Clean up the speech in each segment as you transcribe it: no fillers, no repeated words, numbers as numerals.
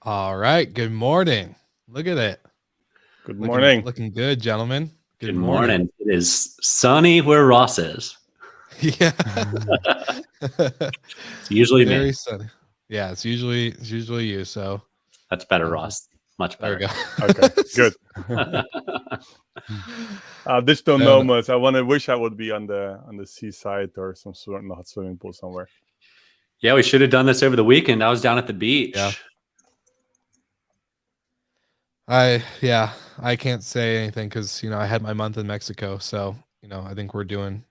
All right. Good morning. Look at it. Good Looking morning. good, gentlemen. Good morning. It is sunny where Ross is. Yeah. It's usually Very me. sunny. Yeah, it's usually you. So That's better, Ross. Much there better. we go. Okay, good. Digital Nomads. I wish I would be on the seaside or some sort of hot swimming pool somewhere. Yeah, we should have done this over the weekend. I was down at the beach. Yeah. I can't say anything because I had my month in Mexico, so I think we're doing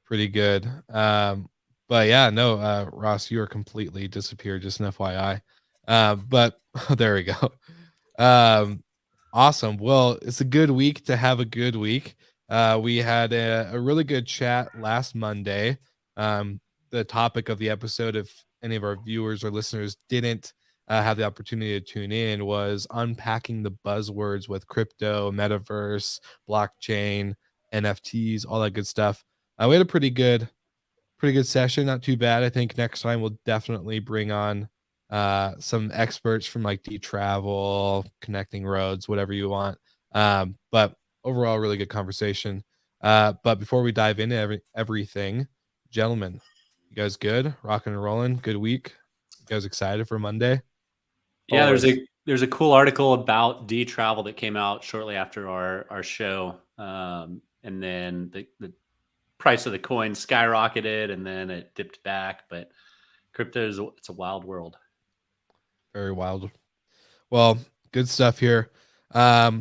pretty good. But yeah, no, Ross, you are completely disappeared. Just an FYI. But there we go. Awesome. Well, it's a good week to have a good week. We had a really good chat last Monday. The topic of the episode, if any of our viewers or listeners didn't have the opportunity to tune in, was unpacking the buzzwords with crypto, metaverse, blockchain, NFTs, all that good stuff. We had a pretty good session. Not too bad. I think next time we'll definitely bring on some experts from like travel, connecting roads, whatever you want. But overall, really good conversation. But before we dive into everything, gentlemen, you guys good? Rocking and rolling. Good week. You guys excited for Monday? Yeah, there's a cool article about travel that came out shortly after our show, and then the price of the coin skyrocketed, and then it dipped back. But crypto it's a wild world. Very wild. Well, good stuff here. I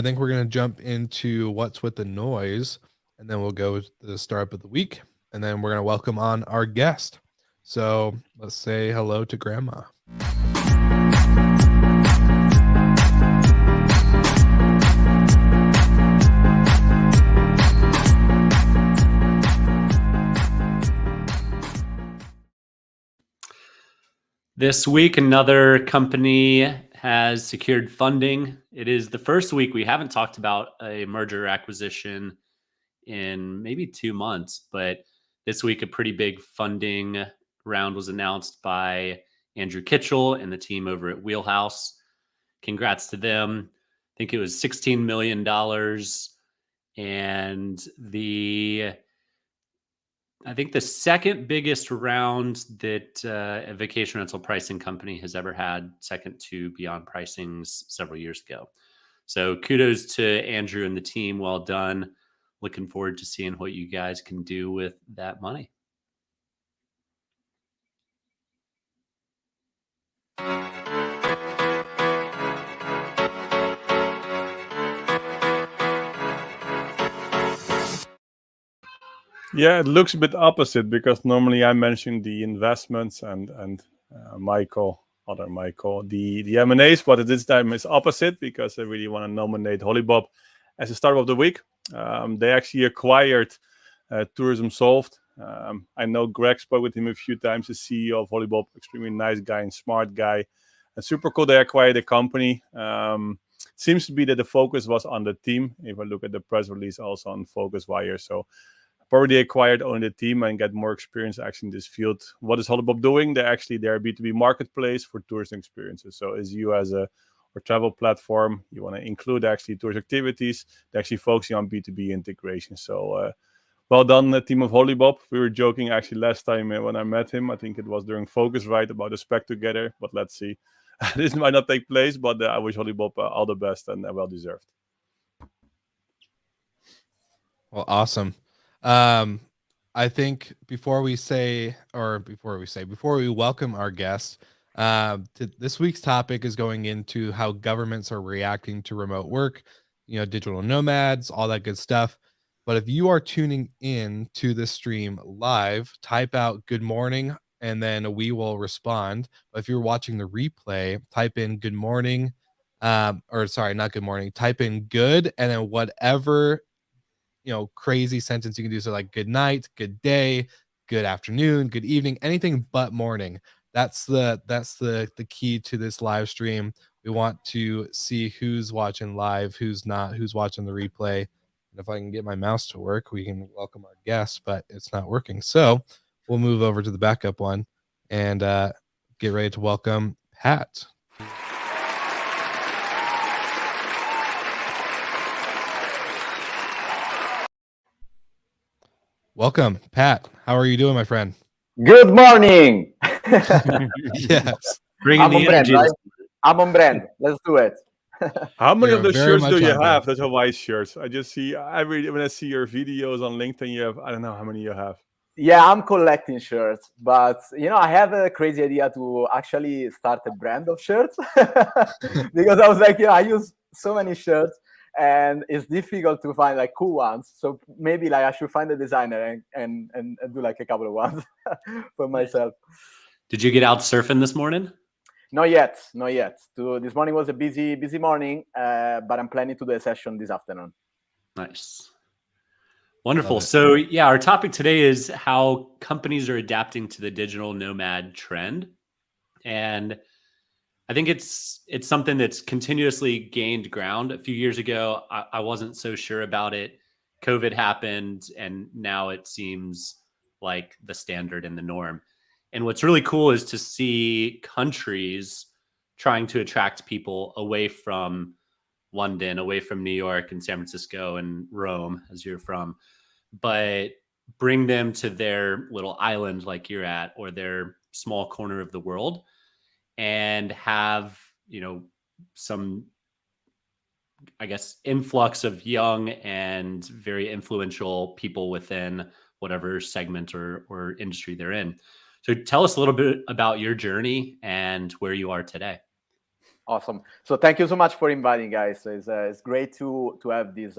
think we're gonna jump into what's with the noise, and then we'll go to the start of the week, and then we're gonna welcome on our guest. So let's say hello to Grandma. This week, another company has secured funding. It is the first week we haven't talked about a merger acquisition in maybe 2 months, but this week a pretty big funding round was announced by Andrew Kitchell and the team over at Wheelhouse. Congrats to them. I think it was $16 million. And I think the second biggest round that a vacation rental pricing company has ever had, second to Beyond Pricings several years ago. So kudos to Andrew and the team. Well done. Looking forward to seeing what you guys can do with that money. Yeah, it looks a bit opposite because normally I mention the investments and other Michael, the M&As, but this time is opposite because I really want to nominate Hollybob as the start of the week. They actually acquired Tourism Solved. I know Greg spoke with him a few times, the CEO of Hollybob, extremely nice guy and smart guy. And super cool they acquired the company. Seems to be that the focus was on the team. If I look at the press release, also on Focus Wire. So probably they acquired only the team and get more experience actually in this field. What is Hollybob doing? They're a B2B marketplace for tourist experiences. So as you as a travel platform, you want to include actually tourist activities, they're actually focusing on B2B integration. So well done, the team of Hollybob. We were joking actually last time when I met him. I think it was during Focus, right, about a spec together. But let's see. This might not take place, but I wish Hollybob all the best and well deserved. Well, awesome. I think before we welcome our guest, this week's topic is going into how governments are reacting to remote work, digital nomads, all that good stuff. But if you are tuning in to this stream live, type out good morning and then we will respond. But if you're watching the replay, type in good morning, or sorry, not good morning, type in good and then whatever crazy sentence you can do. So like good night, good day, good afternoon, good evening, anything but morning. That's the key to this live stream. We want to see who's watching live, who's not, who's watching the replay. And if I can get my mouse to work, we can welcome our guest, but it's not working. So we'll move over to the backup one and get ready to welcome Pat. Welcome, Pat. How are you doing, my friend? Good morning. Yes, Bringing I'm the on brand, energy. right? I'm on brand. Let's do it. How many you're of the very shirts do much you on brand. have? Those Hawaii shirts. I just see when I see your videos on LinkedIn, you have, I don't know how many you have. Yeah, I'm collecting shirts, but I have a crazy idea to actually start a brand of shirts because I was like, I use so many shirts and it's difficult to find like cool ones. So maybe like I should find a designer and do like a couple of ones for myself. Did you get out surfing this morning? Not yet, not yet. This morning was a busy morning, but I'm planning to do a session this afternoon. Nice. Wonderful. Love it. So, yeah, our topic today is how companies are adapting to the digital nomad trend. And I think it's something that's continuously gained ground. A few years ago, I wasn't so sure about it. COVID happened, and now it seems like the standard and the norm. And what's really cool is to see countries trying to attract people away from London, away from New York and San Francisco and Rome, as you're from, but bring them to their little island like you're at, or their small corner of the world, and have, some, I guess, influx of young and very influential people within whatever segment or industry they're in. So tell us a little bit about your journey and where you are today. Awesome. So thank you so much for inviting, guys. So it's great to have this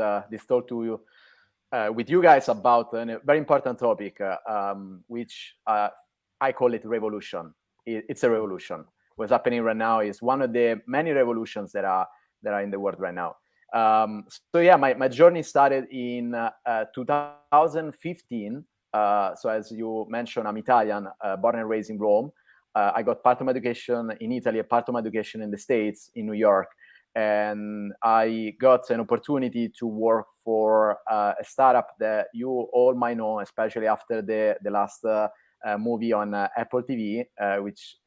talk to you with you guys about a very important topic, which I call it revolution. It's a revolution. What's happening right now is one of the many revolutions that are in the world right now. So yeah, my journey started in 2015. So as you mentioned, I'm Italian, born and raised in Rome. I got part of my education in Italy, a part of my education in the States, in New York. And I got an opportunity to work for a startup that you all might know, especially after the last movie on Apple TV, which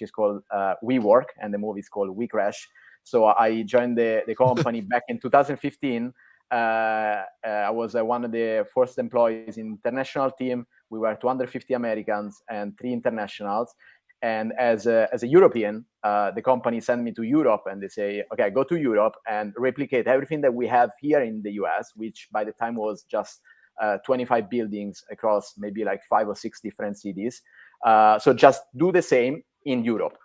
is called WeWork, and the movie is called We Crash. So I joined the company back in 2015. I was one of the first employees in the international team. We were 250 Americans and 3 internationals. And as a European, the company sent me to Europe, and they say, okay, go to Europe and replicate everything that we have here in the US, which by the time was just 25 buildings across maybe like 5 or 6 different cities. So just do the same in Europe.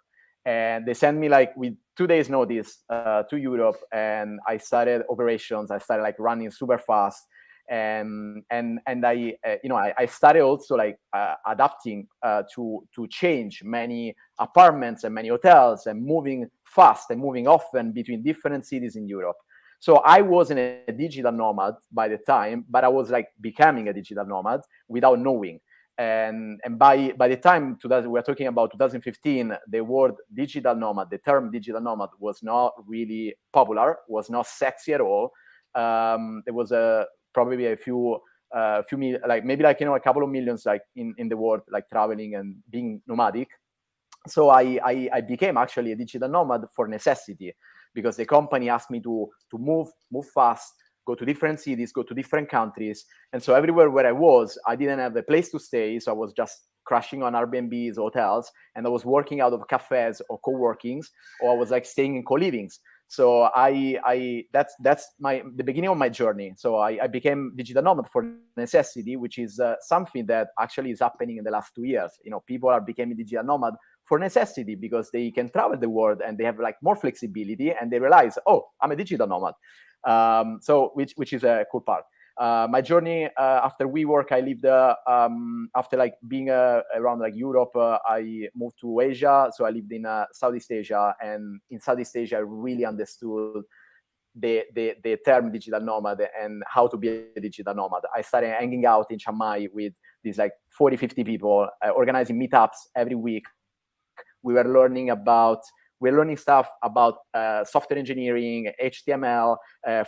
And they sent me like with 2 days notice to Europe, and I started operations. I started like running super fast. And I I started also like adapting to change many apartments and many hotels and moving fast and moving often between different cities in Europe. So I wasn't a digital nomad by the time, but I was like becoming a digital nomad without knowing. And by the time we're talking about 2015, the word digital nomad, the term digital nomad, was not really popular, was not sexy at all. There was probably a few like maybe like a couple of millions like in the world, like traveling and being nomadic. So I became actually a digital nomad for necessity, because the company asked me to move fast, go to different cities, go to different countries. And so everywhere where I was, I didn't have a place to stay. So I was just crashing on Airbnbs, hotels, and I was working out of cafes or co-workings, or I was like staying in co-livings. So that's the beginning of my journey. So I became digital nomad for necessity, which is something that actually is happening in the last 2 years. People are becoming digital nomad for necessity because they can travel the world and they have like more flexibility, and they realize, oh, I'm a digital nomad. So which is a cool part. My journey after WeWork, I lived after like being around like Europe, I moved to Asia. So I lived in Southeast Asia, and in Southeast Asia, I really understood the term digital nomad and how to be a digital nomad. I started hanging out in Chiang Mai with these like 40, 50 people, organizing meetups every week. We're learning stuff about software engineering, HTML,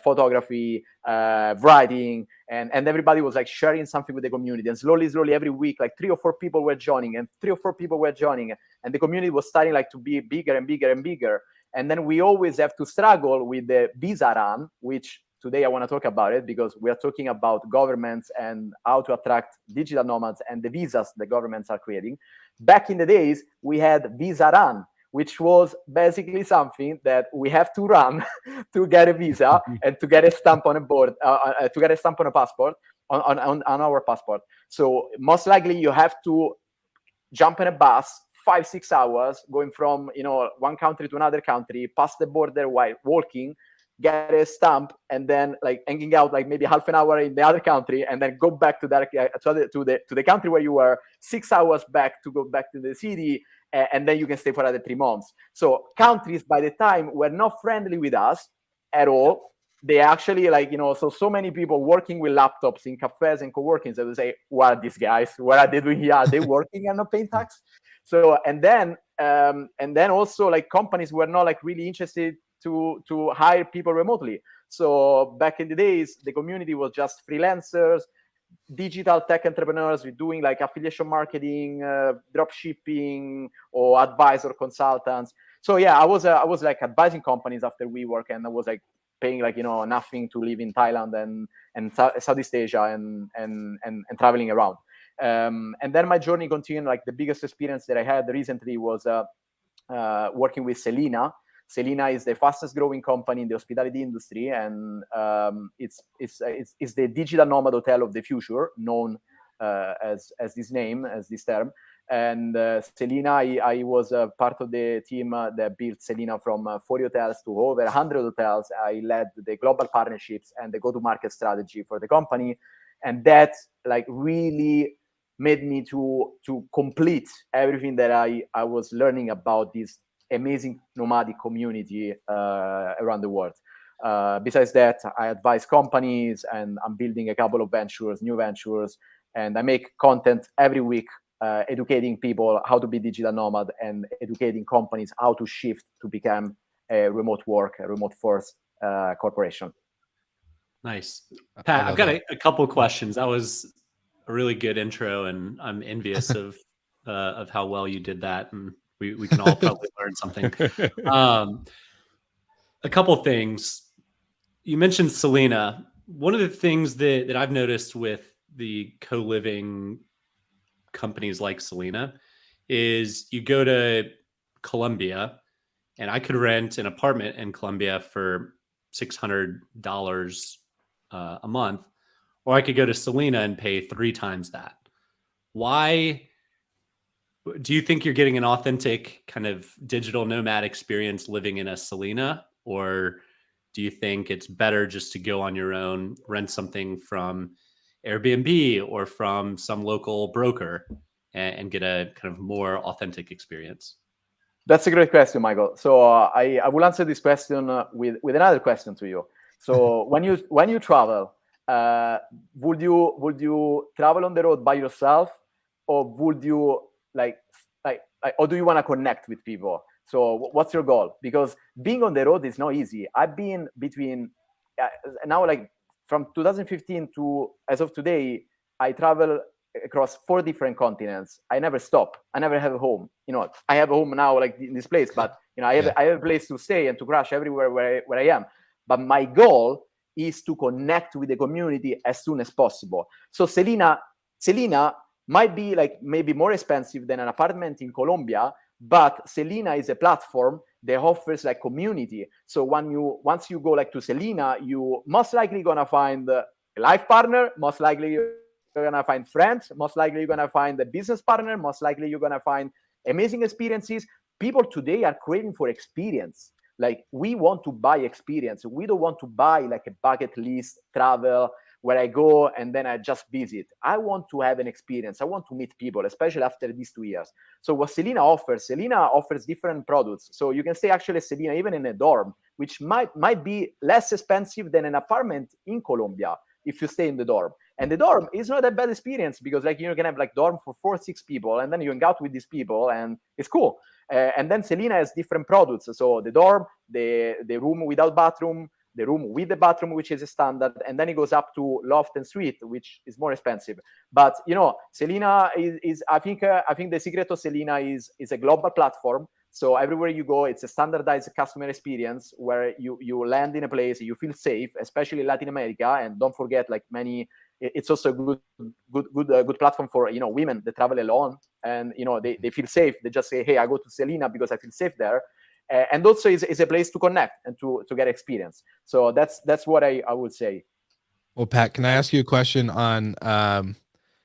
photography, writing, and everybody was like sharing something with the community. And slowly, every week, like 3 or 4 people were joining, and and the community was starting like to be bigger and bigger and bigger. And then we always have to struggle with the visa run, which today I want to talk about it because we are talking about governments and how to attract digital nomads and the visas the governments are creating. Back in the days, we had Visa Run, which was basically something that we have to run to get a visa and to get a stamp on a board, to get a stamp on a passport, on our passport. So most likely you have to jump in a bus 5-6 hours going from one country to another country, pass the border while walking, get a stamp, and then like hanging out like maybe half an hour in the other country, and then go back to the country where you were, 6 hours back to go back to the city, and then you can stay for another 3 months. So countries by the time were not friendly with us at all. They actually so many people working with laptops in cafes and co-workings, they would say, what are these guys? What are they doing here? Are they working and not paying tax? So and then also like companies were not like really interested to hire people remotely. So back in the days, the community was just freelancers, digital tech entrepreneurs with doing like affiliation marketing, drop shipping, or advisor consultants. So yeah, I was like advising companies after WeWork, and I was like paying like nothing to live in Thailand and Southeast Asia and traveling around. And then my journey continued. Like the biggest experience that I had recently was working with Selina. Selina is the fastest growing company in the hospitality industry, and it's the digital nomad hotel of the future, known as this term. And Selina, I was part of the team that built Selina from 40 hotels to over 100 hotels. I led the global partnerships and the go-to-market strategy for the company, and that like really made me to complete everything that I was learning about this amazing nomadic community around the world. Besides that, I advise companies, and I'm building a couple of new ventures, and I make content every week educating people how to be digital nomad and educating companies how to shift to become a remote first corporation. Nice. Pat, I've got a couple of questions. That was a really good intro, and I'm envious of how well you did that, and we can all probably learn something. A couple of things. You mentioned Selina. One of the things that I've noticed with the co-living companies like Selina is you go to Colombia, and I could rent an apartment in Colombia for $600 a month, or I could go to Selina and pay 3 times that. Why do you think you're getting an authentic kind of digital nomad experience living in a Selina, or do you think it's better just to go on your own, rent something from Airbnb or from some local broker and get a kind of more authentic experience? That's a great question, Michael. So I will answer this question with another question to you. So when you travel, would you travel on the road by yourself, or would you or do you want to connect with people? So what's your goal? Because being on the road is not easy. I've been between now, like from 2015 to as of today, I travel across 4 different continents. I never stop. I never have a home. I have a home now, like in this place, but I have a place to stay and to crash everywhere where I am. But my goal is to connect with the community as soon as possible. So Selina might be like maybe more expensive than an apartment in Colombia, but Selina is a platform that offers like community. So once you go like to Selina, you most likely gonna find a life partner, most likely you're gonna find friends, most likely you're gonna find a business partner, most likely you're gonna find amazing experiences. People today are craving for experience. Like, we want to buy experience. We don't want to buy like a bucket list travel where I go and then I just visit. I want to have an experience. I want to meet people, especially after these 2 years. So what Selina offers different products. So you can stay actually at Selina even in a dorm, which might be less expensive than an apartment in Colombia if you stay in the dorm. And the dorm is not a bad experience because like you can have like dorm for 4-6 people, and then you hang out with these people and it's cool. And then Selina has different products. So the dorm, the room without bathroom, the room with the bathroom, which is a standard, and then it goes up to loft and suite, which is more expensive. But Selina is I think the secret of Selina is a global platform So everywhere you go, it's a standardized customer experience where you land in a place, you feel safe, especially Latin America. And don't forget, like it's also a good platform for women that travel alone, and they feel safe. They just say, hey, I go to Selena because I feel safe there. And also is a place to connect and to get experience. So that's what I would say. Well, Pat, can I ask you a question on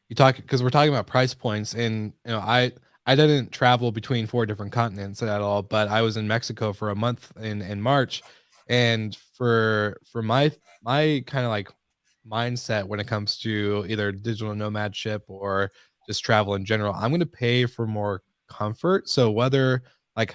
because we're talking about price points, and I didn't travel between 4 different continents at all, but I was in Mexico for a month in March, and for my kind of like mindset when it comes to either digital nomadship or just travel in general, I'm going to pay for more comfort. So whether like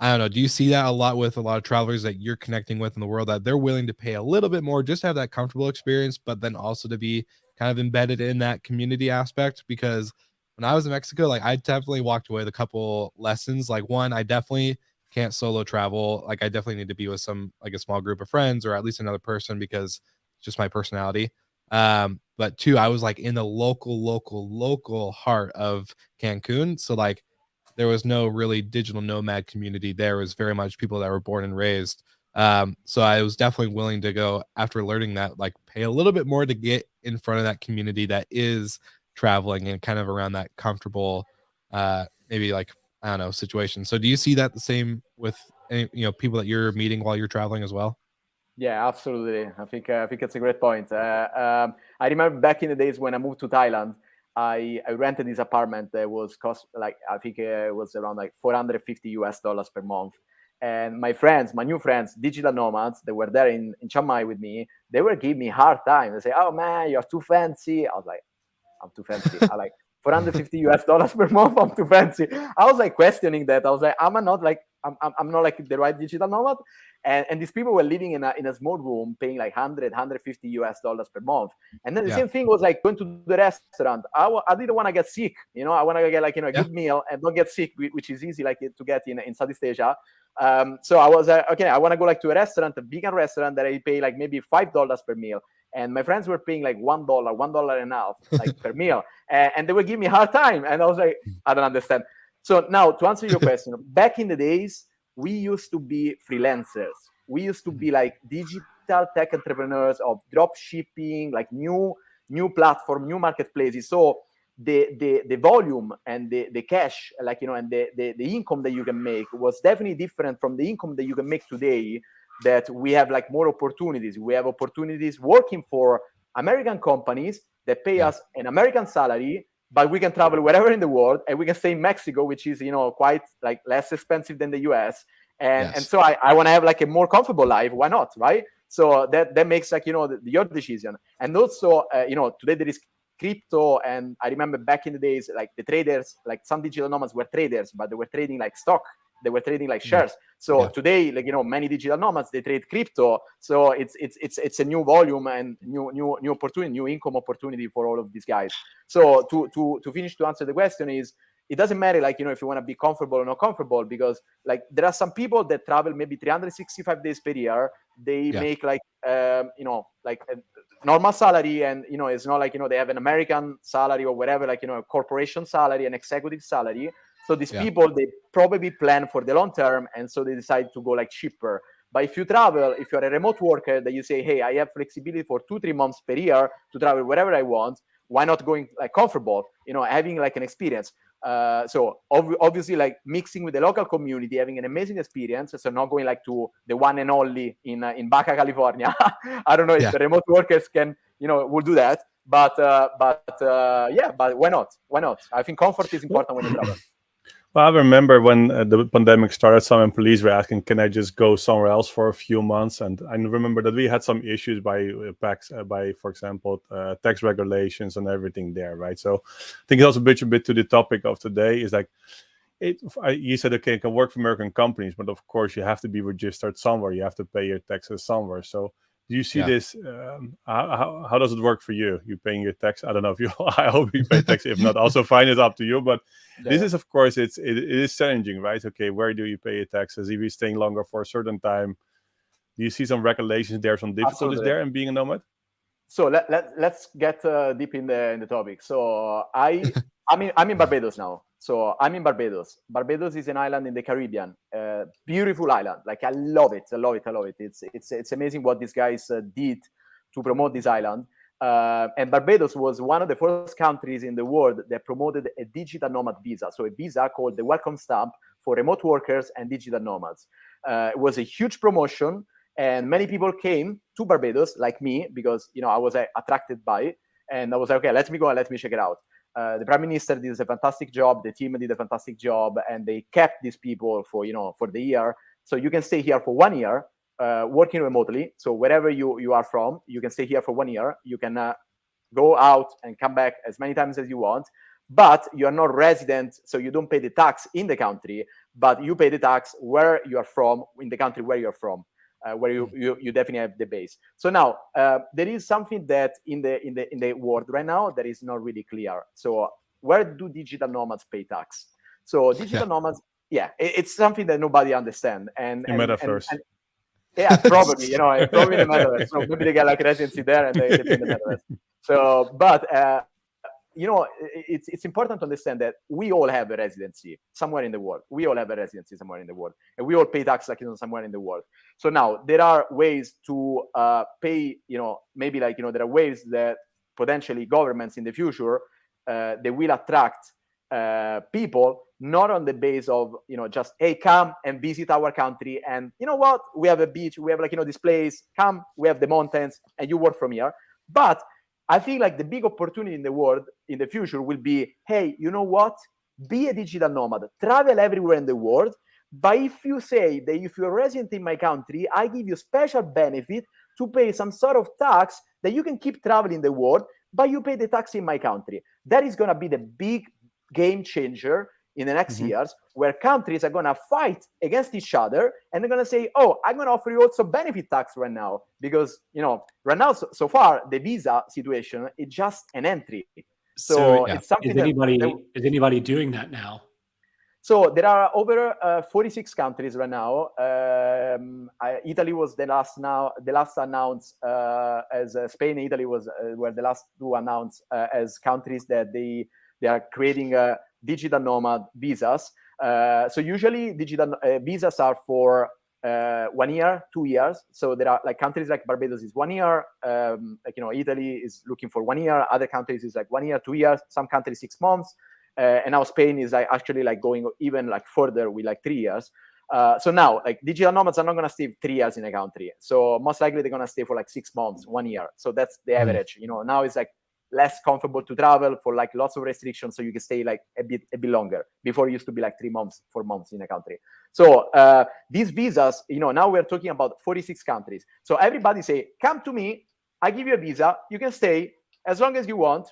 I don't know, do you see that a lot with a lot of travelers that you're connecting with in the world, that they're willing to pay a little bit more just to have that comfortable experience, but then also to be kind of embedded in that community aspect? Because when I was in Mexico, like I definitely walked away with a couple lessons. Like one, I definitely can't solo travel. Like I definitely need to be with like a small group of friends or at least another person, because it's just my personality. But two, I was like in the local heart of Cancun. So like there was no really digital nomad community there. It was very much people that were born and raised. So I was definitely willing to go, after learning that, like pay a little bit more to get in front of that community that is traveling and kind of around that comfortable, maybe like, I don't know, situation. So do you see that the same with any, people that you're meeting while you're traveling as well? Yeah, absolutely. I think it's a great point. I remember back in the days when I moved to Thailand, I rented this apartment that was cost like, I think it was around like $450 per month. And my new friends, digital nomads, they were there in Chiang Mai with me. They were giving me a hard time. They say, "Oh man, you're too fancy." I was like, "I'm too fancy." I like $450 per month. I'm too fancy. I was like questioning that. I was like, I'm not like the right digital nomad. And these people were living in a small room, paying like $150 per month. And then the same thing was like going to the restaurant. I didn't want to get sick. I want to get like a good meal and not get sick, which is easy like to get in Southeast Asia. So I was okay. I want to go like to a restaurant, a vegan restaurant that I pay like maybe $5 per meal. And my friends were paying like $1.50 like per meal, and they were giving me a hard time. And I was like, I don't understand. So now to answer your question, back in the days, we used to be freelancers. We used to be like digital tech entrepreneurs of drop shipping, like new platform, new marketplaces. So the volume and the cash, like and the income that you can make was definitely different from the income that you can make today. That we have like more opportunities. We have opportunities working for American companies that pay us an American salary, but we can travel wherever in the world, and we can stay in Mexico, which is quite like less expensive than the US. And so I want to have like a more comfortable life. Why not, right? So that makes like your decision. And also today there is crypto, and I remember back in the days, like the traders, like some digital nomads were traders, but they were trading like stock. They were trading like shares. So today, like many digital nomads, they trade crypto. So it's a new volume and new opportunity, new income opportunity for all of these guys. So to finish, to answer the question is, it doesn't matter like if you want to be comfortable or not comfortable, because like there are some people that travel maybe 365 days per year. They make like like a normal salary, and it's not like they have an American salary or whatever, like a corporation salary, an executive salary. So these people, they probably plan for the long term, and so they decide to go like cheaper. But if you travel, if you're a remote worker, that you say, hey, I have flexibility for 2-3 months per year to travel wherever I want, why not going like comfortable, having like an experience? So obviously like mixing with the local community, having an amazing experience. So not going like to the one and only in Baja California. I don't know if the remote workers can, will do that. But why not? Why not? I think comfort is important when you travel. Well, I remember when the pandemic started, some employees were asking, can I just go somewhere else for a few months? And I remember that we had some issues by, for example, tax regulations and everything there, right? So I think it's also a bit to the topic of today is like, you said, okay, it can work for American companies, but of course you have to be registered somewhere. You have to pay your taxes somewhere. So do you see this? How does it work for you? You paying your tax? I don't know if you. I hope you pay tax. If not, also fine. It's up to you. But this is, of course, it is challenging, right? Okay, where do you pay your taxes? If you're staying longer for a certain time, do you see some regulations there, some difficulties there in being a nomad? So let's get deep in the topic. So I'm in Barbados now. So I'm in Barbados. Barbados is an island in the Caribbean. Beautiful island. Like I love it. I love it. I love it. It's amazing what these guys did to promote this island. And Barbados was one of the first countries in the world that promoted a digital nomad visa. So a visa called the welcome stamp for remote workers and digital nomads. It was a huge promotion, and many people came to Barbados, like me, because I was attracted by it. And I was like, okay, let me go and let me check it out. The prime minister did a fantastic job. The team did a fantastic job, and they kept these people for the year. So you can stay here for 1 year, working remotely. So wherever you are from, you can stay here for 1 year. You can go out and come back as many times as you want, but you are not resident, so you don't pay the tax in the country, but you pay the tax where you are from, in the country where you're from. Where you definitely have the base. So now there is something that in the world right now that is not really clear. So where do digital nomads pay tax? So digital nomads, it's something that nobody understands. And metaverse. And yeah, probably probably in the metaverse. So maybe they get like residency there and they pay in the metaverse. So, but it's important to understand that we all have a residency somewhere in the world. We all have a residency somewhere in the world, and we all pay tax somewhere in the world. So now there are ways to pay. Maybe there are ways that potentially governments in the future they will attract people not on the base of just hey, come and visit our country, and you know what, we have a beach, we have this place, come, we have the mountains, and you work from here. But I think the big opportunity in the world in the future will be, hey, you know what? Be a digital nomad, travel everywhere in the world. But if you say that if you're a resident in my country, I give you special benefit to pay some sort of tax that you can keep traveling the world, but you pay the tax in my country. That is going to be the big game changer in the next years, where countries are going to fight against each other, and they're going to say, oh, I'm going to offer you also benefit tax right now, because right now so far the visa situation is just an entry. So it's something is anybody doing that now? So there are over 46 countries right now. Italy was the last announced, as Spain and Italy were the last to announce as countries that they are creating digital nomad visas. So usually digital visas are for 1 year, 2 years. So there are countries like Barbados is 1 year. Italy is looking for 1 year. Other countries is 1 year, 2 years. Some countries 6 months. And now Spain is actually going even further with 3 years. So now digital nomads are not going to stay 3 years in a country. So most likely they're going to stay for 6 months, 1 year. So that's the average. Now it's less comfortable to travel for lots of restrictions, so you can stay a bit longer. Before it used to be 3 months, 4 months in a country. So these visas, now we're talking about 46 countries. So everybody say, come to me, I give you a visa, you can stay as long as you want.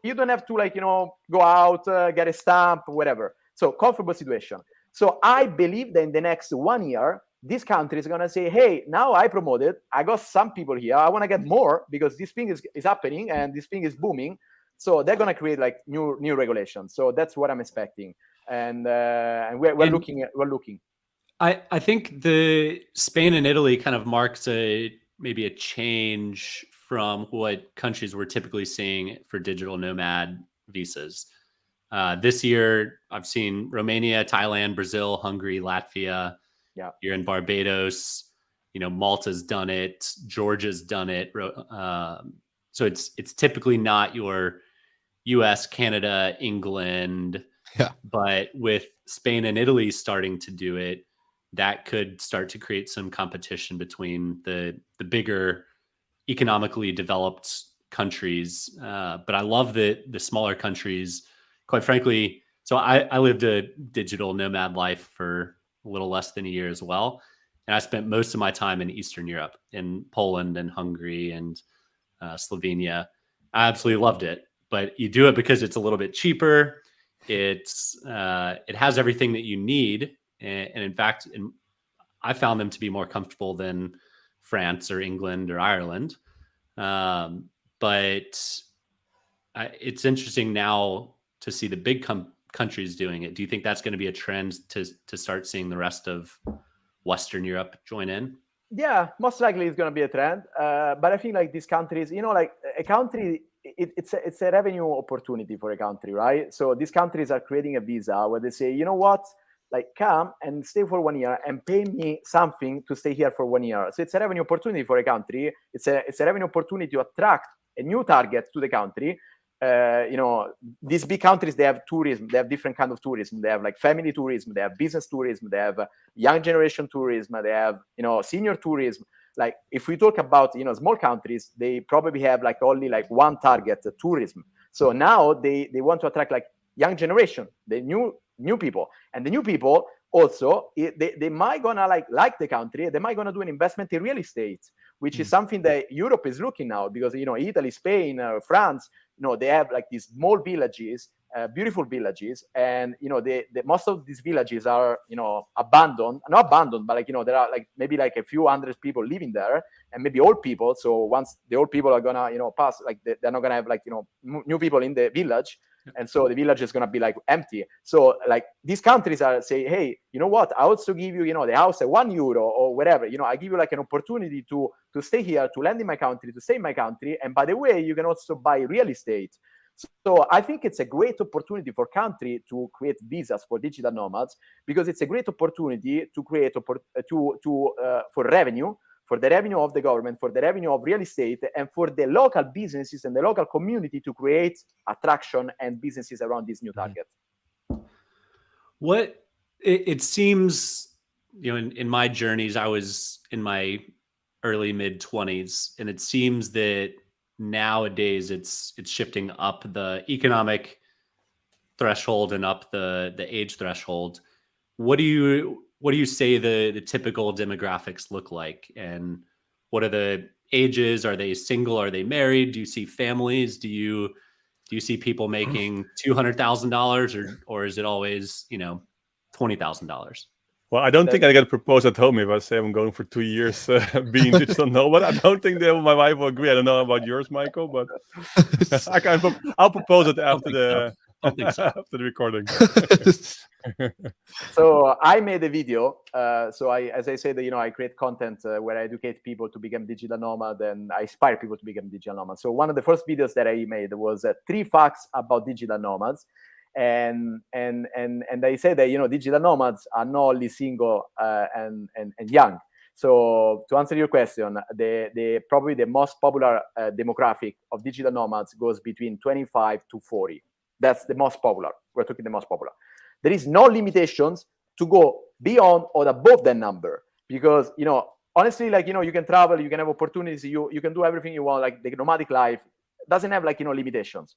You don't have to go out, get a stamp, whatever. So comfortable situation. So I believe that in the next 1 year, this country is going to say, hey, now I promoted, I got some people here, I want to get more because this thing is happening and this thing is booming. So they're going to create new regulations. So that's what I'm expecting. And we're looking. I think the Spain and Italy kind of marks maybe a change from what countries we're typically seeing for digital nomad visas. This year, I've seen Romania, Thailand, Brazil, Hungary, Latvia. Yeah, you're in Barbados. Malta's done it. Georgia's done it. So it's typically not your U.S., Canada, England. Yeah. But with Spain and Italy starting to do it, that could start to create some competition between the bigger, economically developed countries. But I love the smaller countries. Quite frankly, so I lived a digital nomad life for a little less than a year as well. And I spent most of my time in Eastern Europe, in Poland and Hungary and Slovenia. I absolutely loved it. But you do it because it's a little bit cheaper. It has everything that you need. And in fact, I found them to be more comfortable than France or England or Ireland. But it's interesting now to see the big countries doing it. Do you think that's going to be a trend to start seeing the rest of Western Europe join in? Yeah, most likely it's going to be a trend. But I think these countries, a country it's a revenue opportunity for a country, right? So these countries are creating a visa where they say, you know what, like come and stay for 1 year and pay me something to stay here for 1 year. So it's a revenue opportunity for a country. It's a revenue opportunity to attract a new target to the country. These big countries, they have tourism. They have different kind of tourism. They have like family tourism. They have business tourism. They have young generation tourism. They have, senior tourism. Like if we talk about, small countries, they probably have like only like one target, tourism. So now they want to attract like young generation, the new people, and the new people also they might gonna like the country. They might gonna do an investment in real estate, which is something that Europe is looking now, because Italy, Spain, France, they have like these small villages, beautiful villages, and the most of these villages are not abandoned, but like there are like maybe like a few hundred people living there, and maybe old people. So once the old people are gonna pass, like they're not gonna have like new people in the village. And so the village is going to be like empty. So like these countries are saying, hey, you know what? I also give you, the house at €1 or whatever. I give you like an opportunity to stay here, to land in my country, to stay in my country. And by the way, you can also buy real estate. So I think it's a great opportunity for country to create visas for digital nomads, because it's a great opportunity to create for revenue, for the revenue of the government, for the revenue of real estate, and for the local businesses and the local community to create attraction and businesses around this new target. What it seems, in my journeys, I was in my early mid-20s, and it seems that nowadays it's shifting up the economic threshold and up the age threshold. What do you say the typical demographics look like, and what are the ages? Are they single? Are they married? Do you see families? Do you see people making $200,000, or is it always $20,000? Well, I don't think I get proposed at home if I say I'm going for 2 years being digital nomad. I don't think my wife will agree. I don't know about yours, Michael, but I'll propose it after the after the recording. So I made a video. As I said, I create content where I educate people to become digital nomad, and I inspire people to become digital nomads. So one of the first videos that I made was 3 facts about digital nomads. And I said that digital nomads are not only single and young. So to answer your question, the probably the most popular demographic of digital nomads goes between 25 to 40. That's the most popular. We're talking the most popular. There is no limitations to go beyond or above that number, because honestly, like you can travel, you can have opportunities, you can do everything you want. Like the nomadic life doesn't have like limitations.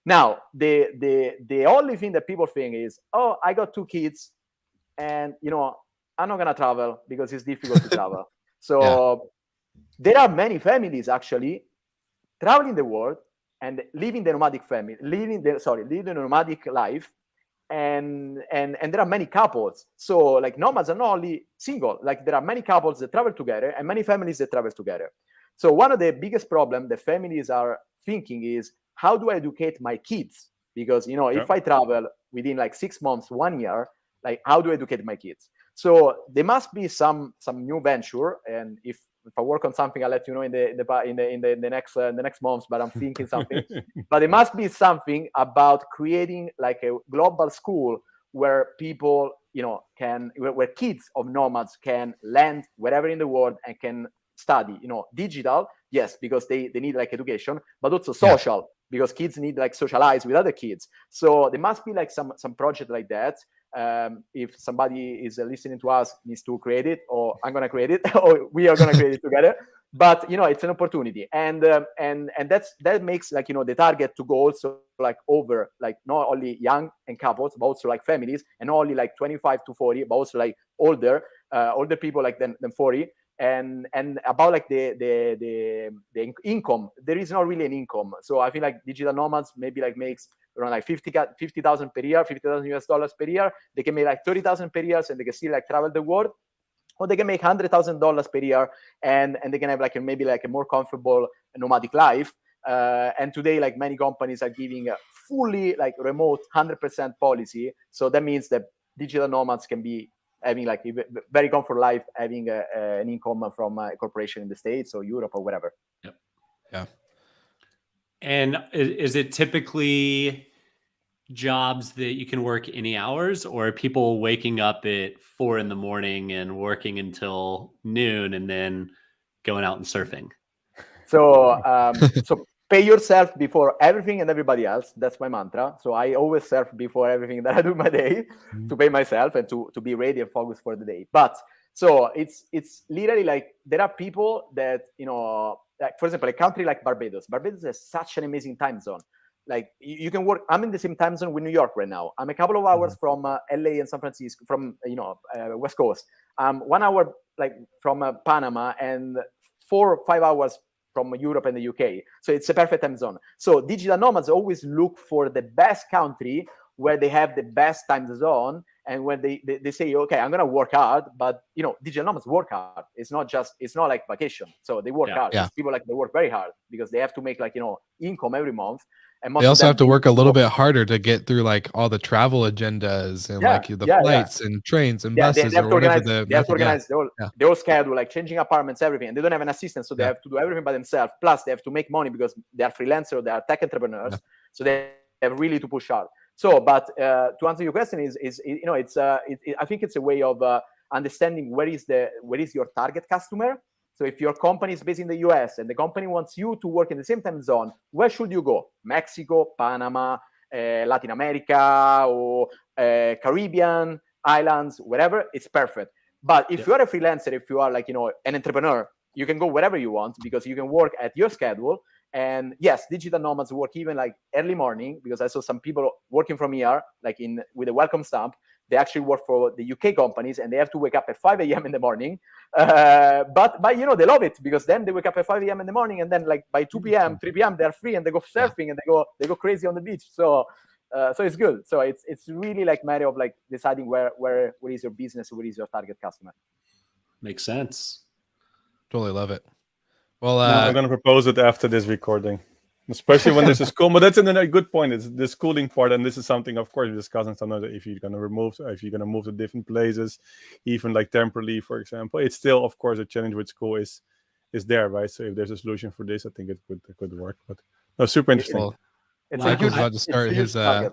Now, the only thing that people think is, oh, I got 2 kids, and I'm not gonna travel because it's difficult to travel. So there are many families actually traveling the world and living the nomadic living the nomadic life, and there are many couples. So like nomads are not only single, like there are many couples that travel together and many families that travel together. So one of the biggest problems the families are thinking is, how do I educate my kids? Because if I travel within like 6 months, 1 year, like how do I educate my kids? So there must be some new venture, and if I work on something, I'll let you know in the next months. But I'm thinking something. But there must be something about creating like a global school where people, where kids of nomads can land wherever in the world and can study. Digital, yes, because they need like education, but also social, because kids need like socialize with other kids. So there must be like some project like that. If somebody is listening to us, needs to create it, or I'm gonna create it, or we are gonna create it together. But it's an opportunity, and that makes like the target to go also like over like not only young and couples, but also like families, and not only like 25 to 40, but also like older people like than 40. And about like the income, there is not really an income. So I feel like digital nomads maybe like makes around like 50,000 per year, $50,000 per year. They can make like 30,000 per year, and they can still like travel the world. Or they can make $100,000 per year, and they can have like maybe like a more comfortable nomadic life. And today, like many companies are giving a fully like remote 100% policy. So that means that digital nomads can be having like a very comfortable life, having an income from a corporation in the States or Europe or whatever. Yep. Yeah. And is it typically jobs that you can work any hours, or are people waking up at 4 a.m. and working until noon and then going out and surfing? So, so pay yourself before everything and everybody else. That's my mantra. So I always surf before everything that I do in my day to pay myself and to be ready and focused for the day. But so it's literally like there are people that, like, for example, a country like Barbados. Barbados has such an amazing time zone. Like you can work. I'm in the same time zone with New York right now. I'm a couple of hours from LA and San Francisco, from West Coast. 1 hour like from Panama, and 4 or 5 hours from Europe and the UK. So it's a perfect time zone. So digital nomads always look for the best country where they have the best time zone, and when they say, okay, I'm gonna work hard, but digital nomads work hard. It's not like vacation. So they work hard. Yeah. People like they work very hard because they have to make income every month. And They also have to work a little bit harder to get through like all the travel agendas and flights and trains and buses or whatever they have to organize the whole schedule, like changing apartments, everything. And they don't have an assistant, so they have to do everything by themselves. Plus, they have to make money because they are freelancers or they are tech entrepreneurs. Yeah. So they have really to push hard. So, but to answer your question I think it's a way of understanding where is your target customer. So if your company is based in the US and the company wants you to work in the same time zone, where should you go? Mexico, Panama, Latin America, or Caribbean islands, wherever, it's perfect. But if you are a freelancer, if you are an entrepreneur, you can go wherever you want because you can work at your schedule. And yes, digital nomads work even like early morning, because I saw some people working from here, with a welcome stamp. They actually work for the UK companies and they have to wake up at 5 a.m. in the morning. But they love it because then they wake up at 5 a.m. in the morning, and then by 2 p.m., 3 p.m. they're free and they go surfing and they go crazy on the beach. So it's good. So it's really matter of deciding where is your business, where is your target customer. Makes sense. Totally love it. Well, I'm going to propose it after this recording, especially when this is school. But that's a good point. It's the schooling part, and this is something, of course, we're discussing sometimes. If you're going to move to different places, even temporarily, for example, it's still, of course, a challenge with school is there, right? So if there's a solution for this, I think it could work. But no, super interesting. Well, Michael's about to start his. I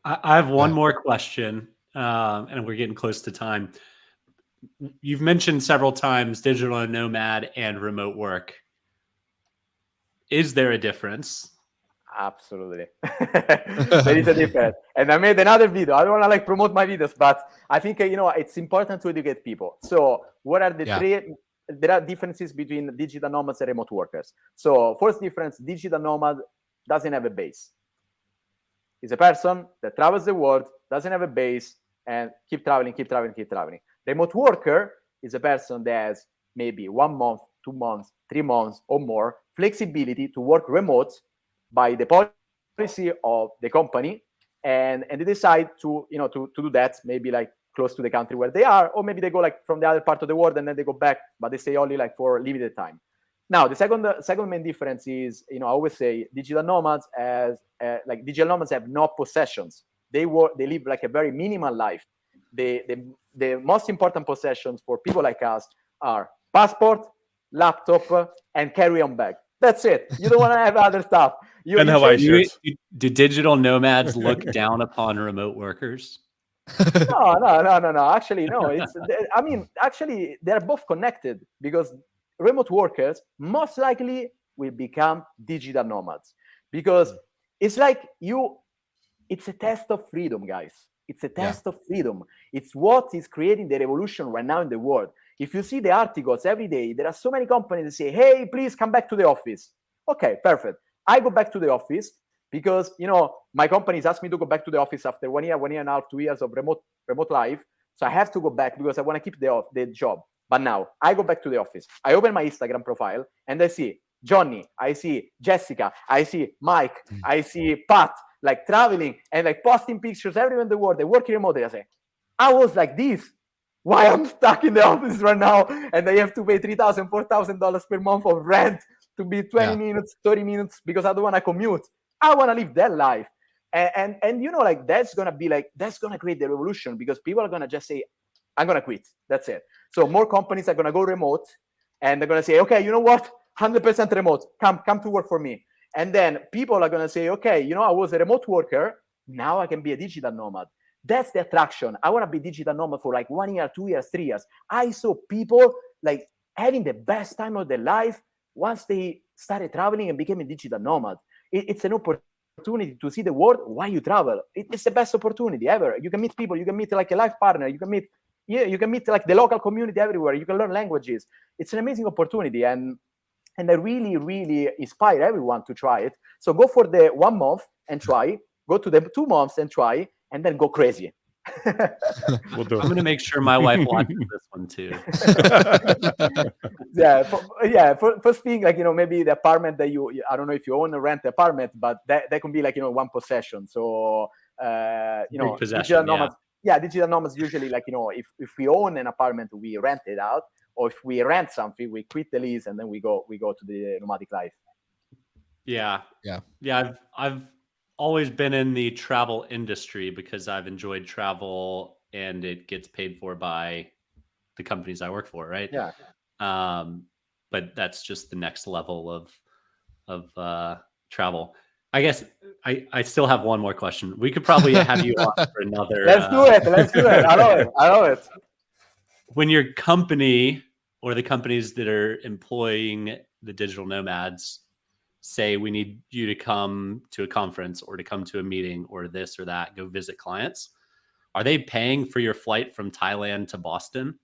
have one more question, and we're getting close to time. You've mentioned several times digital nomad and remote work. Is there a difference? Absolutely. There is a difference. And I made another video. I don't want to promote my videos, but I think, it's important to educate people. So what are the three? There are differences between digital nomads and remote workers. So first difference, digital nomad doesn't have a base. He's a person that travels the world, doesn't have a base, and keep traveling. Remote worker is a person that has maybe 1 month, 2 months, 3 months or more flexibility to work remote by the policy of the company, and they decide to do that maybe close to the country where they are, or maybe they go from the other part of the world and then they go back, but they stay only for limited time. Now the second main difference is, I always say digital nomads have no possessions. They live a very minimal life. The most important possessions for people like us are passport, laptop, and carry-on bag. That's it. You don't want to have other stuff. Do digital nomads look down upon remote workers? No. Actually, no. Actually, they're both connected, because remote workers most likely will become digital nomads, because it's it's a test of freedom, guys. It's a test of freedom. It's what is creating the revolution right now in the world. If you see the articles every day, there are so many companies that say, hey, please come back to the office. Okay, perfect. I go back to the office because, my companies asked me to go back to the office after 1 year, 1.5 years, 2 years of remote life. So I have to go back because I want to keep the job. But now I go back to the office. I open my Instagram profile and I see Johnny, I see Jessica, I see Mike, I see Pat, traveling and posting pictures everywhere in the world. They're working remotely. I say, I was like this. Why I'm stuck in the office right now and I have to pay $3,000, $4,000 per month of rent to be 20 minutes, 30 minutes because I don't want to commute. I want to live that life. And that's going to create the revolution, because people are going to just say, I'm going to quit. That's it. So more companies are going to go remote and they're going to say, okay, you know what? 100% remote. Come to work for me. And then people are going to say, okay, you know, I was a remote worker. Now I can be a digital nomad. That's the attraction. I want to be digital nomad for like 1 year, 2 years, 3 years. I saw people like having the best time of their life once they started traveling and became a digital nomad. It's an opportunity to see the world while you travel. It's the best opportunity ever. You can meet people. You can meet like a life partner. You can meet like the local community everywhere. You can learn languages. It's an amazing opportunity. And I really, really inspire everyone to try it. So go for the 1 month and try. Go to the 2 months and try, and then go crazy. We'll do. I'm going to make sure my wife watches this one too. First thing, like, you know, maybe the apartment that I don't know if you own or rent the apartment, but that can be like, you know, one possession. So, you know, digital nomads, digital nomads usually, like, you know, if we own an apartment, we rent it out, or if we rent something, we quit the lease and then we go to the nomadic life. Yeah. I've always been in the travel industry because I've enjoyed travel and it gets paid for by the companies I work for, right? Yeah. But that's just the next level of travel. I guess I still have one more question. We could probably have you on for another. Let's do it. I love it. When your company or the companies that are employing the digital nomads say we need you to come to a conference or to come to a meeting or this or that, go visit clients, are they paying for your flight from Thailand to Boston,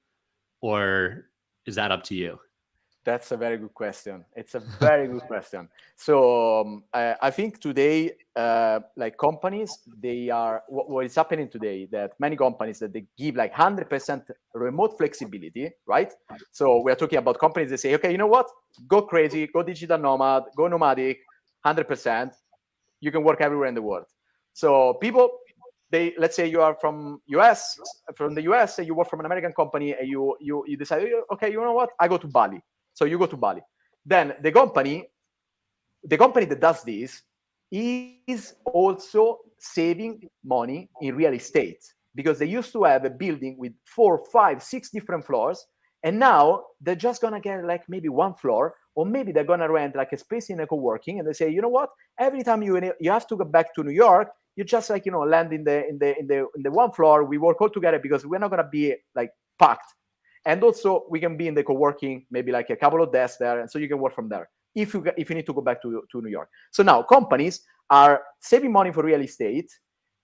or is that up to you? That's a very good question. It's a very good question. So I think today, like companies, they are what is happening today, that many companies that they give like 100% remote flexibility, right? So we're talking about companies that say, okay, you know what? Go crazy, go digital nomad, go nomadic, 100%. You can work everywhere in the world. So people, let's say you are from the US, and you work from an American company, and you decide, okay, you know what? I go to Bali. So you go to Bali. Then the company that does this is also saving money in real estate, because they used to have a building with 4, 5, 6 different floors, and now they're just gonna get like maybe 1 floor, or maybe they're gonna rent like a space in a co-working, and they say, you know what? Every time you have to go back to New York, you just like, you know, land in the 1 floor. We work all together because we're not gonna be like packed. And also we can be in the co-working, maybe like a couple of desks there, and so you can work from there if you need to go back to New York. So now companies are saving money for real estate,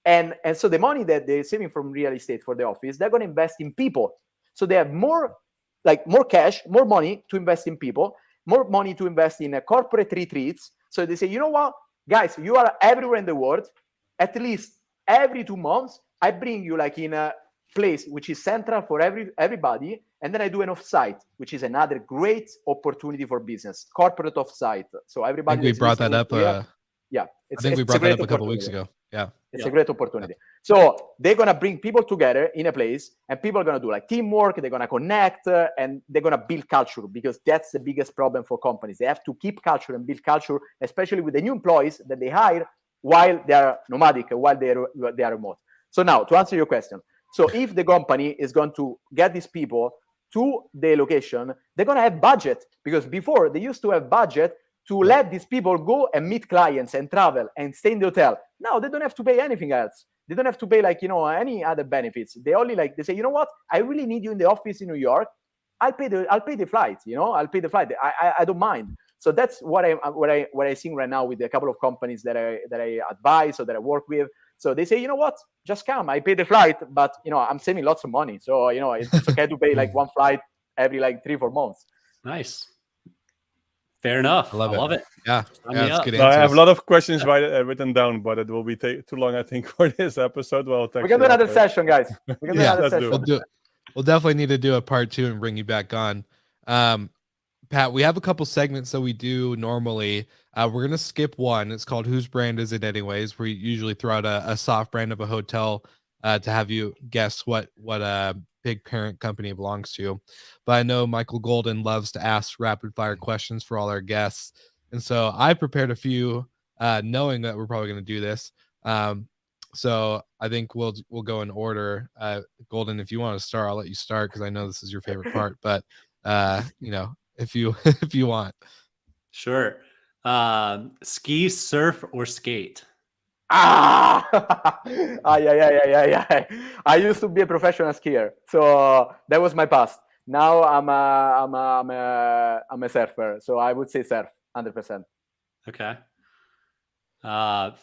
and so the money that they're saving from real estate for the office, they're going to invest in people. So they have more cash, more money to invest in people, more money to invest in corporate retreats. So they say, you know what, guys, you are everywhere in the world. At least every 2 months, I bring you like in a place which is central for everybody, and then I do an offsite, which is another great opportunity for business, corporate offsite. So everybody, I think we brought that up. I think we brought that up a couple weeks ago. Yeah, it's a great opportunity. So they're gonna bring people together in a place, and people are gonna do like teamwork. They're gonna connect, and they're gonna build culture, because that's the biggest problem for companies. They have to keep culture and build culture, especially with the new employees that they hire while they are nomadic, while they are remote. So now, to answer your question, so if the company is going to get these people to the location, they're going to have budget, because before they used to have budget to let these people go and meet clients and travel and stay in the hotel. Now they don't have to pay anything else. They don't have to pay like, you know, any other benefits. They only they say, you know what? I really need you in the office in New York. I'll pay the flight, you know, I'll pay the flight. I don't mind. So that's what I think right now with a couple of companies that I advise or that I work with. So they say, you know what, just come. I pay the flight, but you know, I'm saving lots of money. So you know, it's okay to pay like 1 flight every like 3-4 months. Nice. Fair enough. I love it. Yeah, that's good. I have a lot of questions written down, but it will be too long, I think, for this episode. Well, we can do another session, guys. We can do another session. We'll definitely need to do a part 2 and bring you back on. Pat, we have a couple segments that we do normally. We're going to skip one. It's called Whose Brand Is It Anyways? We usually throw out a soft brand of a hotel to have you guess what big parent company it belongs to. But I know Michael Golden loves to ask rapid fire questions for all our guests. And so I prepared a few knowing that we're probably going to do this. So I think we'll go in order. Golden, if you want to start, I'll let you start because I know this is your favorite part. But you know, if you want. Sure. Ski, surf, or skate? Yeah. I used to be a professional skier, so that was my past. Now I'm a surfer, so I would say surf, 100%. Okay.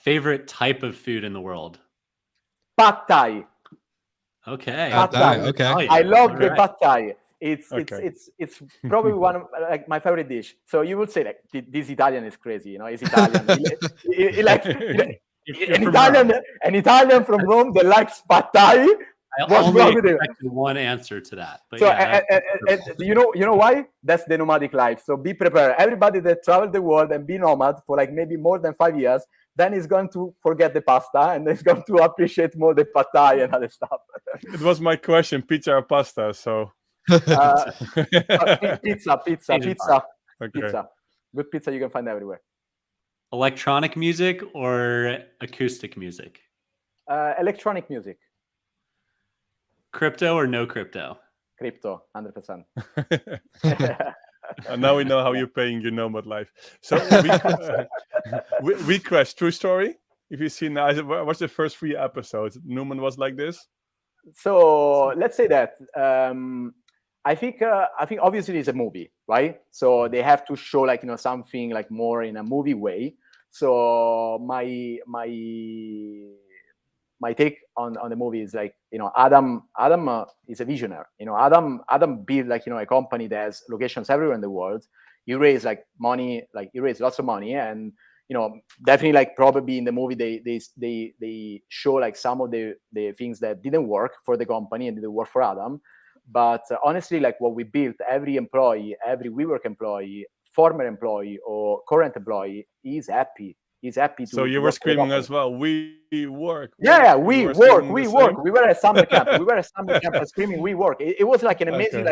Favorite type of food in the world? Pad Thai. Okay. Pad Thai. Okay. I love All the right. Pad Thai. It's Okay. it's probably one of like my favorite dish. So you would say like this Italian is crazy, you know? He's Italian. He likes You're from Rome. an Italian from Rome that likes Pad Thai. I What's only wrong with you? expected one answer to that. But So yeah, you know why? That's the nomadic life. So be prepared. Everybody that traveled the world and be nomad for like maybe more than 5 years, then is going to forget the pasta and is going to appreciate more the pad thai and other stuff. It was my question, pizza or pasta. So Pizza. okay. Good pizza you can find everywhere. electronic music or acoustic music? Electronic music. Crypto or no crypto? Crypto, 100%. And now we know how you're paying your nomad life. So we crashed. True story. If you see now, what's the first 3 episodes? Newman was like this. So let's say that I think obviously it's a movie, right? So they have to show like something like more in a movie way. So my take on the movie is like Adam is a visionary. Adam built like a company that has locations everywhere in the world. He raised like money, like he raised lots of money, and definitely like probably in the movie they show like some of the things that didn't work for the company and didn't work for Adam. But honestly, like what we built, every employee, every WeWork employee, former employee or current employee is happy. He's happy to. So you were screaming as well. We work. Yeah, we work. We were at summer camp. Screaming, we work. It was like an amazing,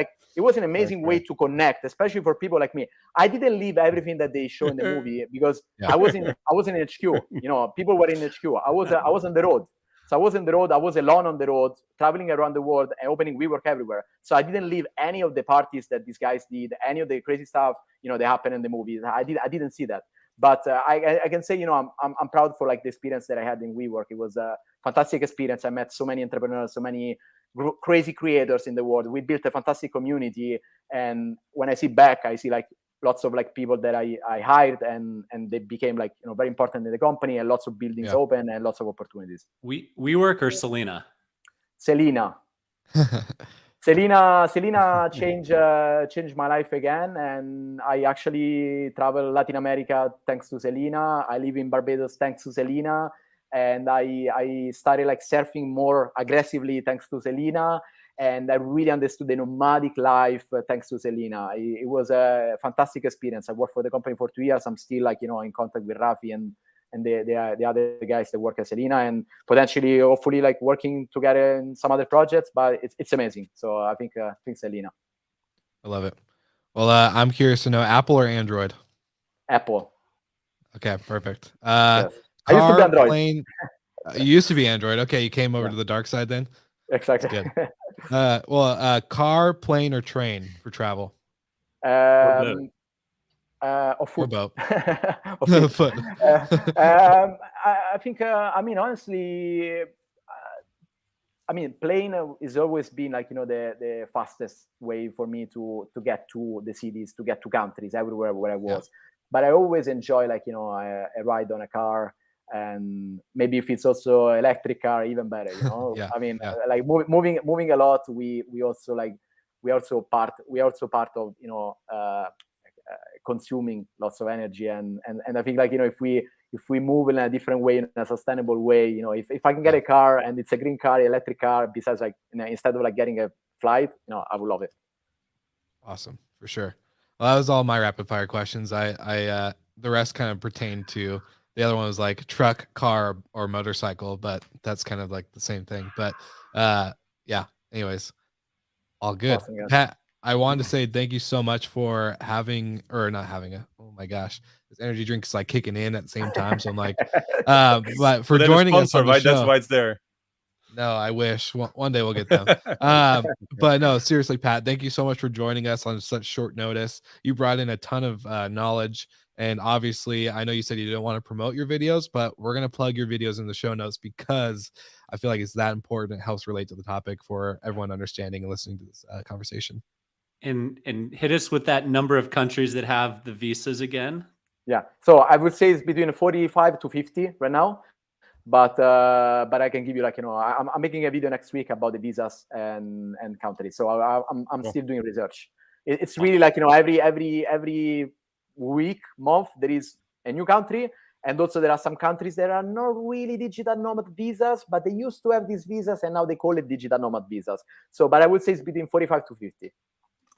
way to connect, especially for people like me. I didn't leave everything that they show in the movie because I was in HQ. People were in HQ. I was on the road. So I was on the road. I was alone on the road, traveling around the world and opening WeWork everywhere. So I didn't leave any of the parties that these guys did, any of the crazy stuff, that happened in the movies. I didn't see that. But I can say, I'm proud for like the experience that I had in WeWork. It was a fantastic experience. I met so many entrepreneurs, so many crazy creators in the world. We built a fantastic community. And when I see back, I see like lots of like people that I hired and they became like, very important in the company, and lots of buildings open and lots of opportunities. WeWork or Selena? Selena. Selena changed my life again, and I actually travel Latin America thanks to Selena. I live in Barbados thanks to Selena, and I started like surfing more aggressively thanks to Selena, and I really understood the nomadic life thanks to Selena. It was a fantastic experience. I worked for the company for 2 years. I'm still like in contact with Rafi and the other guys that work at Selena, and potentially, hopefully, like working together in some other projects. But it's amazing. So I think Selena. I love it. Well, I'm curious to know, Apple or Android? Apple. Okay, perfect. Yes. I used to be Android. Plane, you used to be Android. Okay, you came over to the dark side then. Exactly. Good. Car, plane, or train for travel? Or foot. Or boat. Or foot. I think. Honestly, plane has always been like the fastest way for me to get to the cities, to get to countries everywhere where I was. But I always enjoy like a ride on a car, and maybe if it's also electric car, even better. Like moving a lot. We also part of consuming lots of energy, and I think like if we move in a different way, in a sustainable way, if I can get a car and it's a green car, electric car, besides like instead of like getting a flight, I would love it. Awesome, for sure. Well, that was all my rapid fire questions. I the rest kind of pertain to the other one was like truck, car, or motorcycle, but that's kind of like the same thing. But anyways, all good. Awesome, yeah. Pat, I wanted to say thank you so much for not having oh my gosh, this energy drink is like kicking in at the same time. So I'm like, but for joining us on the show. That's why it's there. No, I wish one day we'll get them. But no, seriously, Pat, thank you so much for joining us on such short notice. You brought in a ton of knowledge, and obviously, I know you said you didn't want to promote your videos, but we're gonna plug your videos in the show notes because I feel like it's that important. It helps relate to the topic for everyone understanding and listening to this conversation. And hit us with that number of countries that have the visas again. Yeah, so I would say it's between 45 to 50 right now. But I can give you, like, I'm making a video next week about the visas and countries. So I'm still doing research. It's really like, every week, month, there is a new country. And also there are some countries that are not really digital nomad visas, but they used to have these visas and now they call it digital nomad visas. So, but I would say it's between 45 to 50.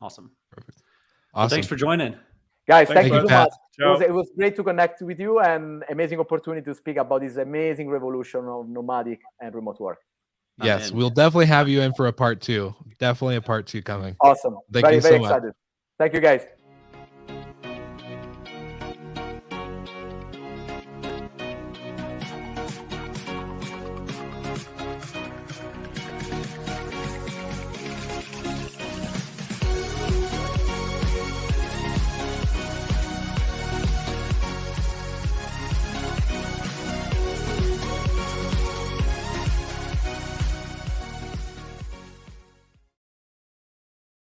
Awesome. Perfect. Well, thanks for joining. Guys, thank Thank you you, so Pat. much. It was great to connect with you, and amazing opportunity to speak about this amazing revolution of nomadic and remote work. Yes, we'll definitely have you in for a part 2. Definitely a part 2 coming. Awesome. Thank you so very much. excited. Thank you, guys.